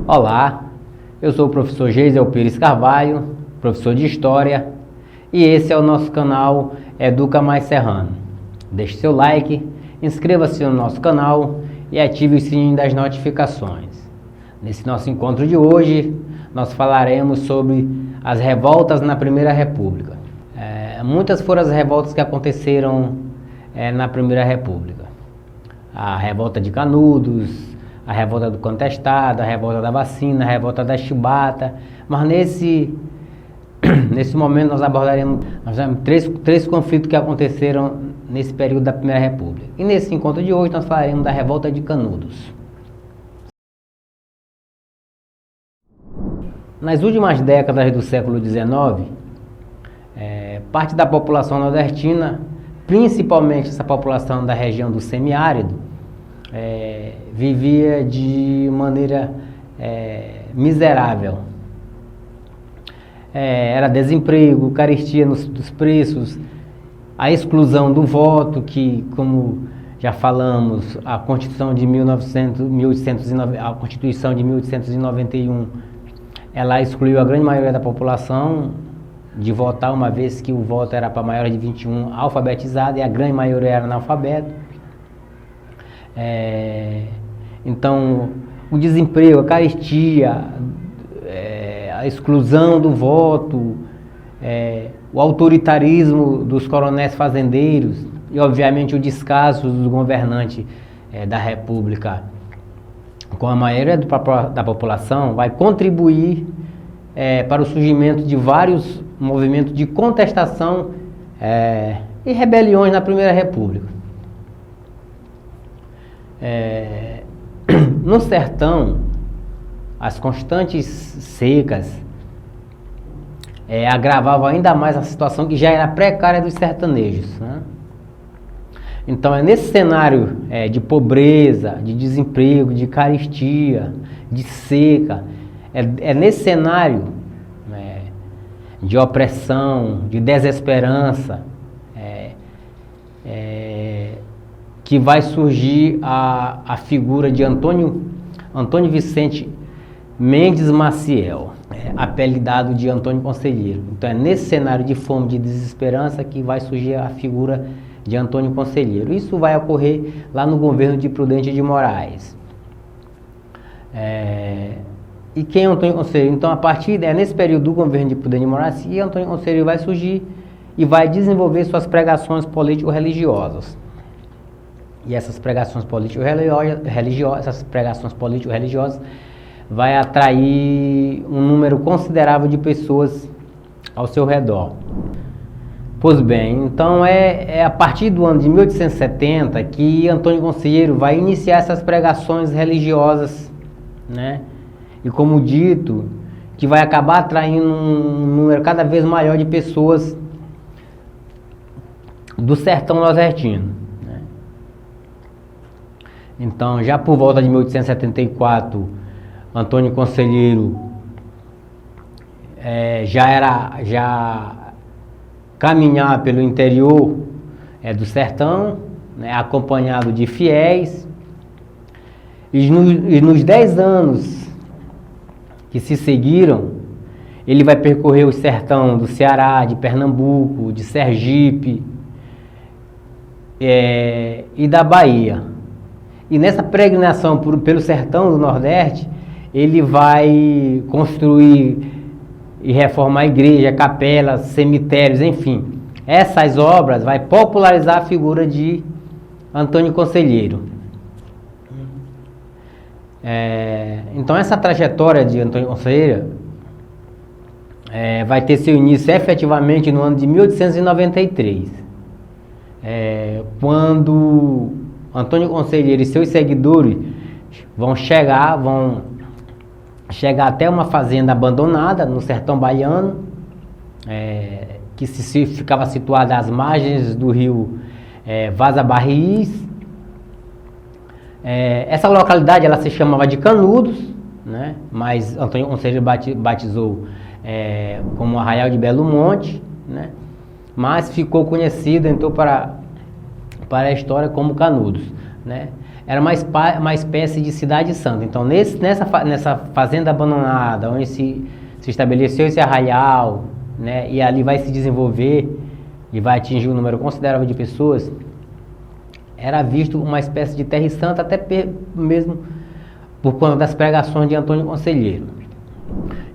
Olá, eu sou o professor Geisel Pires Carvalho, professor de História, e esse é o nosso canal Educa Mais Serrano. Deixe seu like, inscreva-se no nosso canal e ative o sininho das notificações. Nesse nosso encontro de hoje, nós falaremos sobre as revoltas na Primeira República. Muitas foram as revoltas que aconteceram na Primeira República. A revolta de Canudos, a revolta do Contestado, a revolta da Vacina, a revolta da Chibata, mas nesse momento nós abordaremos três conflitos que aconteceram nesse período da Primeira República. E nesse encontro de hoje nós falaremos da revolta de Canudos. Nas últimas décadas do século XIX, parte da população nordestina, principalmente essa população da região do semiárido, vivia de maneira miserável. Era desemprego, carestia dos preços, a exclusão do voto, que, como já falamos, a Constituição de 1891, ela excluiu a grande maioria da população de votar, uma vez que o voto era para maiores de 21 alfabetizado e a grande maioria era analfabeto. Então, o desemprego, a carestia, a exclusão do voto, o autoritarismo dos coronéis fazendeiros e, obviamente, o descaso do governante da República com a maioria da população vai contribuir para o surgimento de vários movimentos de contestação e rebeliões na Primeira República. No sertão, as constantes secas agravavam ainda mais a situação que já era precária dos sertanejos, né? Então é nesse cenário de pobreza, de desemprego, de carestia, de seca, é nesse cenário de opressão, de desesperança, que vai surgir a figura de Antônio Vicente Mendes Maciel, apelidado de Antônio Conselheiro. Então é nesse cenário de fome, de desesperança, que vai surgir a figura de Antônio Conselheiro. Isso vai ocorrer lá no governo de Prudente de Moraes. E quem é Antônio Conselheiro? Então, a partir nesse período do governo de Prudente de Moraes, e Antônio Conselheiro vai surgir e vai desenvolver suas pregações político-religiosas. E essas pregações político-religiosas vai atrair um número considerável de pessoas ao seu redor. Pois bem, então é a partir do ano de 1870 que Antônio Conselheiro vai iniciar essas pregações religiosas, né? E como dito, que vai acabar atraindo um número cada vez maior de pessoas do sertão nordestino, né? Então, já por volta de 1874, Antônio Conselheiro já caminhar pelo interior do sertão, né, acompanhado de fiéis, e nos 10 anos que se seguiram, ele vai percorrer o sertão do Ceará, de Pernambuco, de Sergipe e da Bahia. E nessa peregrinação pelo sertão do Nordeste, ele vai construir e reformar igreja, capelas, cemitérios, enfim. Essas obras vai popularizar a figura de Antônio Conselheiro. Então essa trajetória de Antônio Conselheiro vai ter seu início efetivamente no ano de 1893, quando Antônio Conselheiro e seus seguidores vão chegar até uma fazenda abandonada no sertão baiano, que ficava situada às margens do rio Vaza Barris. Essa localidade ela se chamava de Canudos, né? Mas Antônio Conselheiro batizou como Arraial de Belo Monte, né? Mas ficou conhecido então para a história como Canudos. né? Era uma espécie de cidade santa. Então, nessa fazenda abandonada, onde se estabeleceu esse arraial, né? E ali vai se desenvolver e vai atingir um número considerável de pessoas, era visto uma espécie de terra santa, até mesmo por conta das pregações de Antônio Conselheiro.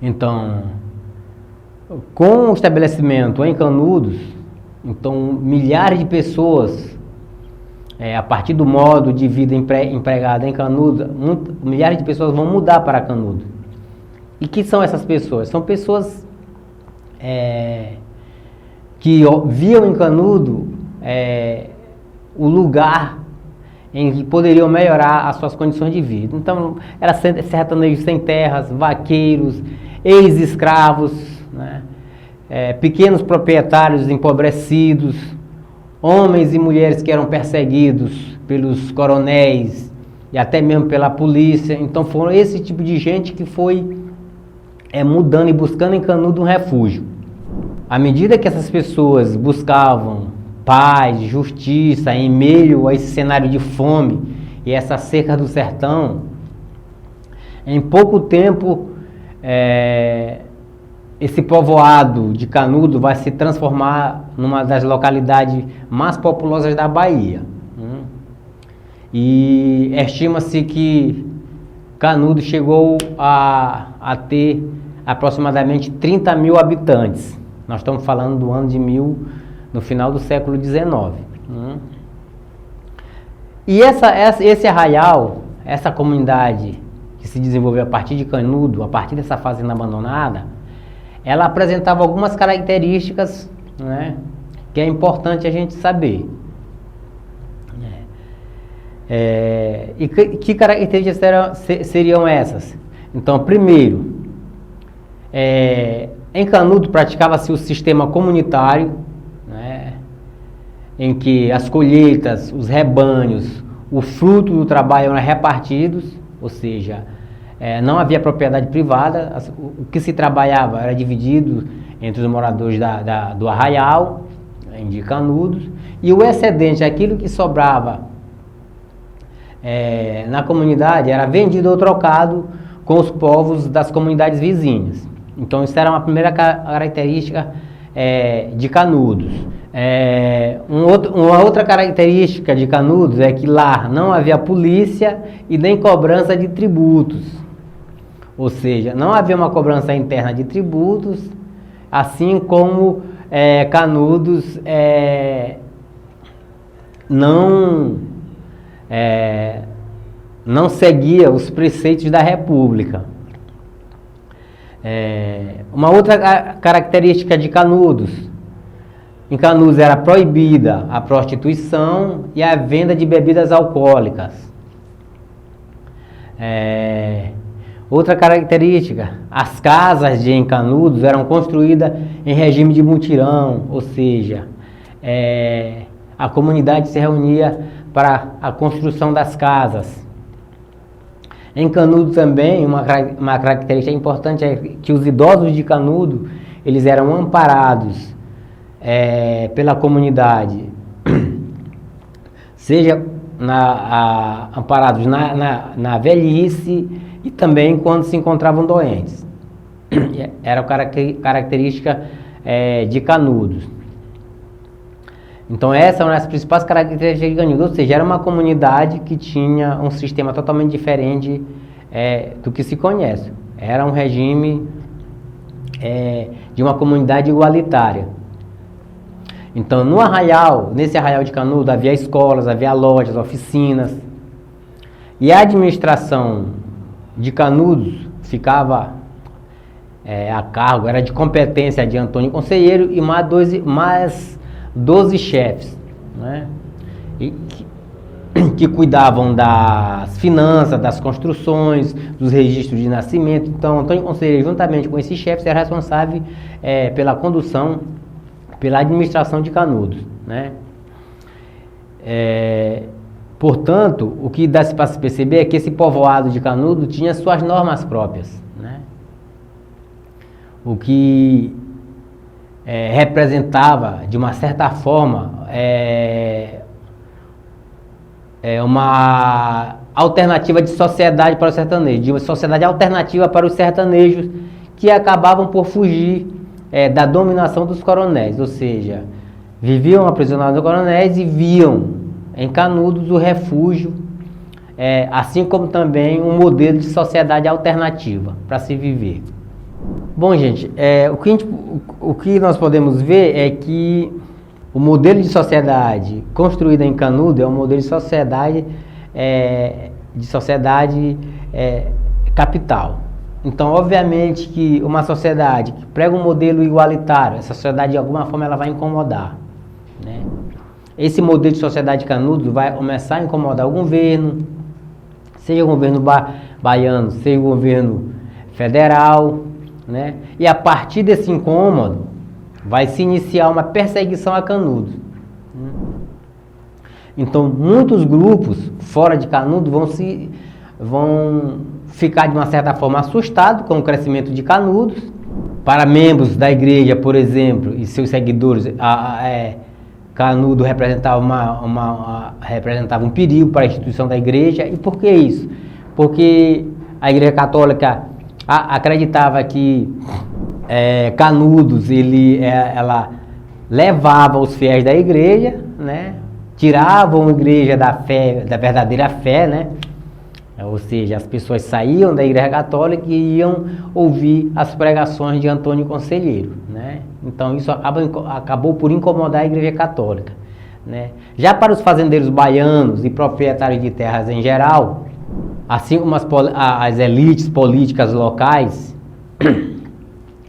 Então, com o estabelecimento em Canudos, então milhares de pessoas, a partir do modo de vida empregado em Canudos, milhares de pessoas vão mudar para Canudos. E que são essas pessoas? São pessoas que viam em Canudos o lugar em que poderiam melhorar as suas condições de vida. Então, era sertanejos sem terras, vaqueiros, ex-escravos, né? Pequenos proprietários empobrecidos, homens e mulheres que eram perseguidos pelos coronéis e até mesmo pela polícia. Então, foram esse tipo de gente que foi mudando e buscando em Canudos um refúgio. À medida que essas pessoas buscavam paz, justiça, em meio a esse cenário de fome e essa seca do sertão, em pouco tempo, esse povoado de Canudos vai se transformar numa das localidades mais populosas da Bahia. E estima-se que Canudos chegou a ter aproximadamente 30 mil habitantes. Nós estamos falando do ano de no final do século XIX. E esse arraial, essa comunidade que se desenvolveu a partir de Canudos, a partir dessa fazenda abandonada, ela apresentava algumas características, né, que é importante a gente saber. E que características seriam essas? Então, primeiro, em Canudos praticava-se o sistema comunitário, né, em que as colheitas, os rebanhos, o fruto do trabalho eram repartidos, ou seja, não havia propriedade privada, o que se trabalhava era dividido entre os moradores do arraial, de Canudos, e o excedente, aquilo que sobrava na comunidade, era vendido ou trocado com os povos das comunidades vizinhas. Então, isso era uma primeira característica de Canudos. Uma outra característica de Canudos é que lá não havia polícia e nem cobrança de tributos. Ou seja, não havia uma cobrança interna de tributos, assim como Canudos não seguia os preceitos da República. Uma outra característica de Canudos: em Canudos era proibida a prostituição e a venda de bebidas alcoólicas. Outra característica: as casas em Canudos eram construídas em regime de mutirão, ou seja, a comunidade se reunia para a construção das casas. Em Canudos também, uma característica importante é que os idosos de Canudos, eles eram amparados pela comunidade, seja amparados na velhice e também quando se encontravam doentes. Era característica de Canudos. Então, essa é uma das principais características de Canudos, ou seja, era uma comunidade que tinha um sistema totalmente diferente do que se conhece. Era um regime de uma comunidade igualitária. Então, nesse arraial de Canudos, havia escolas, havia lojas, oficinas. E a administração de Canudos ficava a cargo, era de competência de Antônio Conselheiro e mais 12 chefes, né? Que cuidavam das finanças, das construções, dos registros de nascimento. Então, Antônio Conselheiro, juntamente com esses chefes, era responsável pela condução, pela administração de Canudos, né? Portanto, o que dá-se para se perceber é que esse povoado de Canudos tinha suas normas próprias, né? O que representava, de uma certa forma, uma alternativa de sociedade para os sertanejos, de uma sociedade alternativa para os sertanejos que acabavam por fugir da dominação dos coronéis, ou seja, viviam aprisionados dos coronéis e viam em Canudos o refúgio, assim como também um modelo de sociedade alternativa para se viver. Bom, gente, o que nós podemos ver é que o modelo de sociedade construído em Canudos é um modelo de sociedade capital. Então, obviamente que uma sociedade que prega um modelo igualitário, essa sociedade de alguma forma ela vai incomodar, né? Esse modelo de sociedade de Canudos vai começar a incomodar o governo, seja o governo baiano, seja o governo federal, né? E a partir desse incômodo vai se iniciar uma perseguição a Canudos. Então, muitos grupos fora de Canudos vão ficar de uma certa forma assustados com o crescimento de Canudos. Para membros da igreja, por exemplo, e seus seguidores, Canudos representava um perigo para a instituição da igreja. E por que isso? Porque a igreja católica acreditava que Canudos ela levava os fiéis da igreja, né? Tiravam a igreja da fé, da verdadeira fé, né? Ou seja, as pessoas saíam da igreja católica e iam ouvir as pregações de Antônio Conselheiro, né? Então isso acabou por incomodar a igreja católica, né? Já para os fazendeiros baianos e proprietários de terras em geral, assim como as elites políticas locais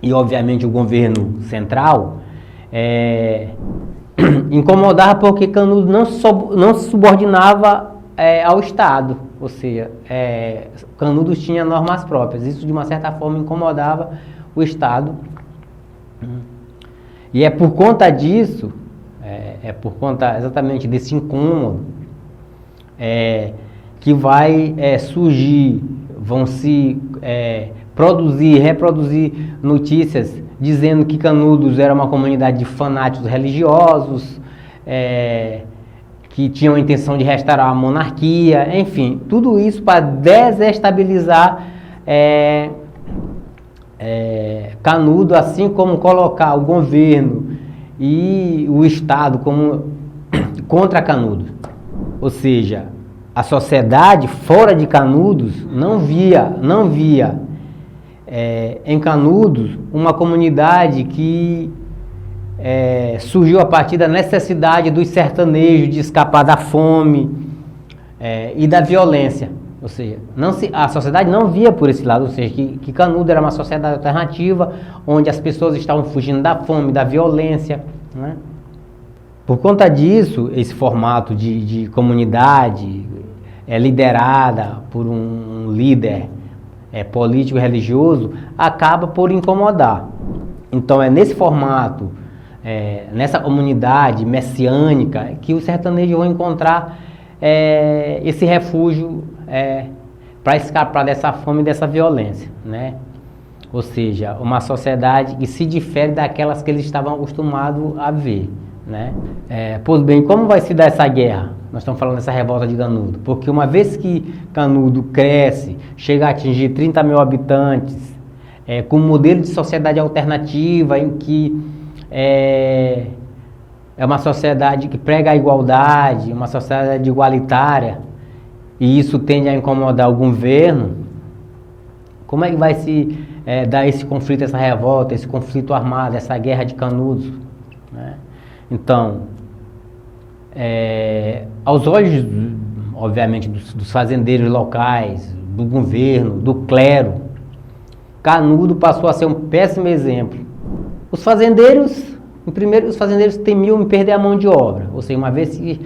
e obviamente o governo central, incomodava porque Canudos não se subordinava ao Estado, ou seja, Canudos tinha normas próprias. Isso de uma certa forma incomodava o Estado. E é por conta disso, por conta exatamente desse incômodo, que vai vão se reproduzir notícias dizendo que Canudos era uma comunidade de fanáticos religiosos, que tinham a intenção de restaurar a monarquia, enfim, tudo isso para desestabilizar Canudos, assim como colocar o governo e o Estado contra Canudos. Ou seja, a sociedade fora de Canudos não via em Canudos uma comunidade que surgiu a partir da necessidade dos sertanejos de escapar da fome e da violência. Ou seja, a sociedade não via por esse lado, ou seja, que Canudos era uma sociedade alternativa, onde as pessoas estavam fugindo da fome, da violência, né? Por conta disso, esse formato de comunidade liderada por um líder político e religioso acaba por incomodar. Então é nesse formato, nessa comunidade messiânica, que os sertanejos vão encontrar esse refúgio para escapar dessa fome e dessa violência, né? Ou seja, uma sociedade que se difere daquelas que eles estavam acostumados a ver, né? Pois bem, como vai se dar essa guerra? Nós estamos falando dessa revolta de Canudos, porque uma vez que Canudos cresce, chega a atingir 30 mil habitantes, com um modelo de sociedade alternativa em que é uma sociedade que prega a igualdade, uma sociedade igualitária, e isso tende a incomodar o governo, como é que vai se dar esse conflito, essa revolta, esse conflito armado, essa guerra de Canudos, né? Então, aos olhos, obviamente, dos fazendeiros locais, do governo, do clero, Canudos passou a ser um péssimo exemplo. Os fazendeiros temiam em perder a mão de obra, ou seja, uma vez que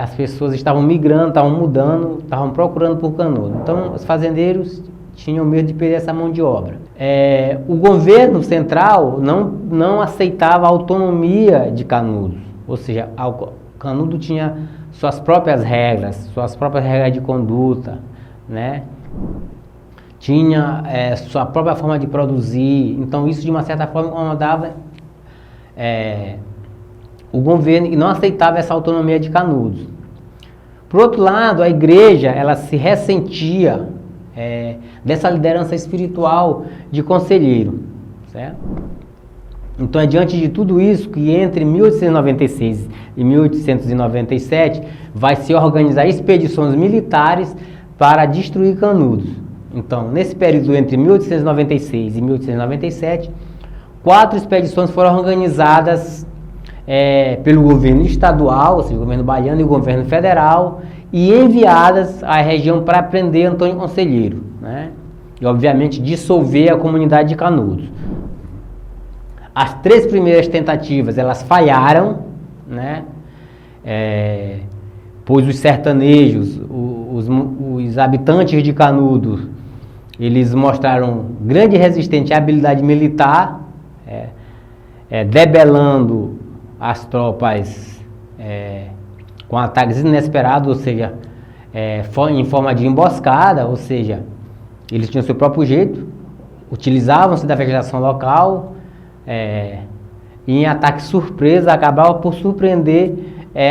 as pessoas estavam migrando, estavam mudando, estavam procurando por Canudos. Então, os fazendeiros tinham medo de perder essa mão de obra. O governo central não aceitava a autonomia de Canudos, ou seja, Canudos tinha suas próprias regras de conduta, né? Tinha sua própria forma de produzir. Então isso de uma certa forma incomodava o governo e não aceitava essa autonomia de Canudos. Por outro lado, a igreja, ela se ressentia dessa liderança espiritual de conselheiro, certo? Então, é diante de tudo isso que entre 1896 e 1897 vai se organizar expedições militares para destruir Canudos. Então, nesse período entre 1896 e 1897, 4 expedições foram organizadas pelo governo estadual, ou seja, o governo baiano e o governo federal, e enviadas à região para prender Antônio Conselheiro, né? E, obviamente, dissolver a comunidade de Canudos. As 3 primeiras tentativas, elas falharam, né? Pois os sertanejos, os habitantes de Canudos, eles mostraram grande resistência e habilidade militar, debelando as tropas com ataques inesperados, ou seja, em forma de emboscada, ou seja, eles tinham seu próprio jeito, utilizavam-se da vegetação local, e em ataque surpresa acabavam por surpreender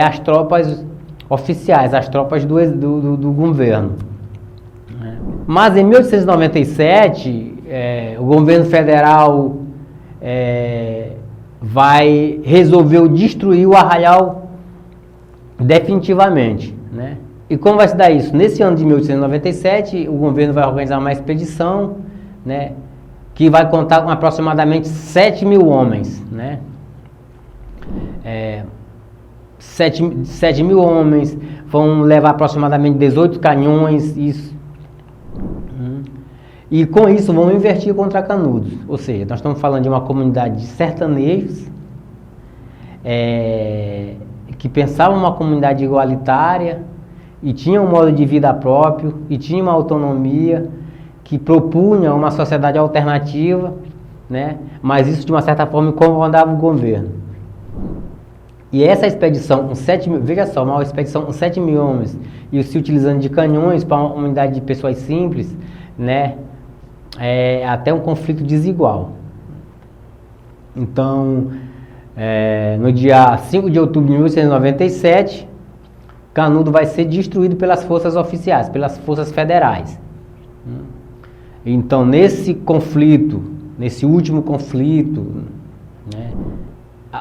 as tropas oficiais, as tropas do governo. Mas em 1897, o governo federal resolveu destruir o Arraial definitivamente, né? E como vai se dar isso? Nesse ano de 1897, o governo vai organizar uma expedição, né, que vai contar com aproximadamente 7.000 homens, né? 7.000 homens, vão levar aproximadamente 18 canhões, isso. E com isso vão investir contra Canudos. Ou seja, nós estamos falando de uma comunidade de sertanejos que pensavam uma comunidade igualitária e tinha um modo de vida próprio e tinha uma autonomia, que propunha uma sociedade alternativa, né? Mas isso de uma certa forma incomodava o governo. E essa expedição com 7.000, veja só, uma expedição com 7.000 homens e se utilizando de canhões para uma unidade de pessoas simples, né? Até um conflito desigual. Então, no dia 5 de outubro de 1897, Canudos vai ser destruído pelas forças oficiais, pelas forças federais. Então, nesse conflito, nesse último conflito, né,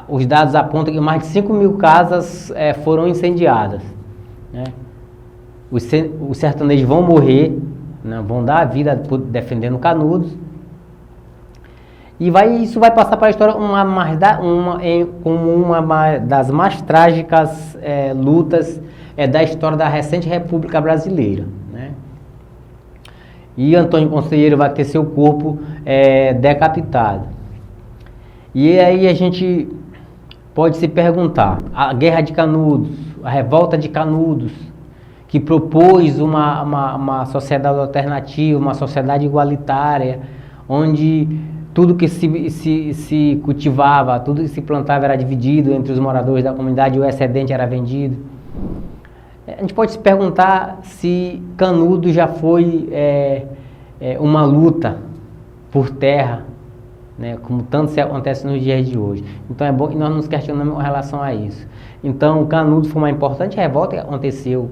os dados apontam que mais de 5.000 casas foram incendiadas, né? Os sertanejos vão morrer, né, vão dar a vida defendendo Canudos. E isso vai passar para a história como uma das mais trágicas lutas da história da recente República Brasileira, né? E Antônio Conselheiro vai ter seu corpo decapitado. E aí a gente pode se perguntar, a Guerra de Canudos, a Revolta de Canudos, que propôs uma sociedade alternativa, uma sociedade igualitária, onde tudo que se cultivava, tudo que se plantava era dividido entre os moradores da comunidade e o excedente era vendido. A gente pode se perguntar se Canudos já foi uma luta por terra, né, como tanto se acontece nos dias de hoje. Então é bom que nós nos questionamos com relação a isso. Então Canudos foi uma importante revolta que aconteceu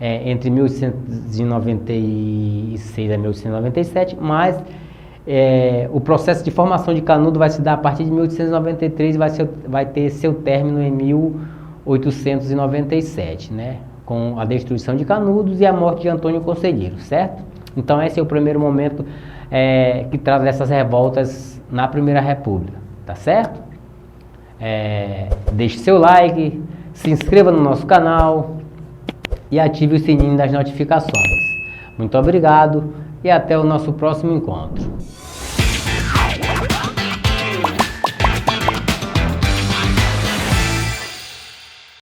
entre 1896 a 1897, mas o processo de formação de Canudos vai se dar a partir de 1893 e vai ter seu término em 1897, né? Com a destruição de Canudos e a morte de Antônio Conselheiro, certo? Então esse é o primeiro momento que traz essas revoltas na Primeira República, tá certo? Deixe seu like, se inscreva no nosso canal e ative o sininho das notificações. Muito obrigado e até o nosso próximo encontro.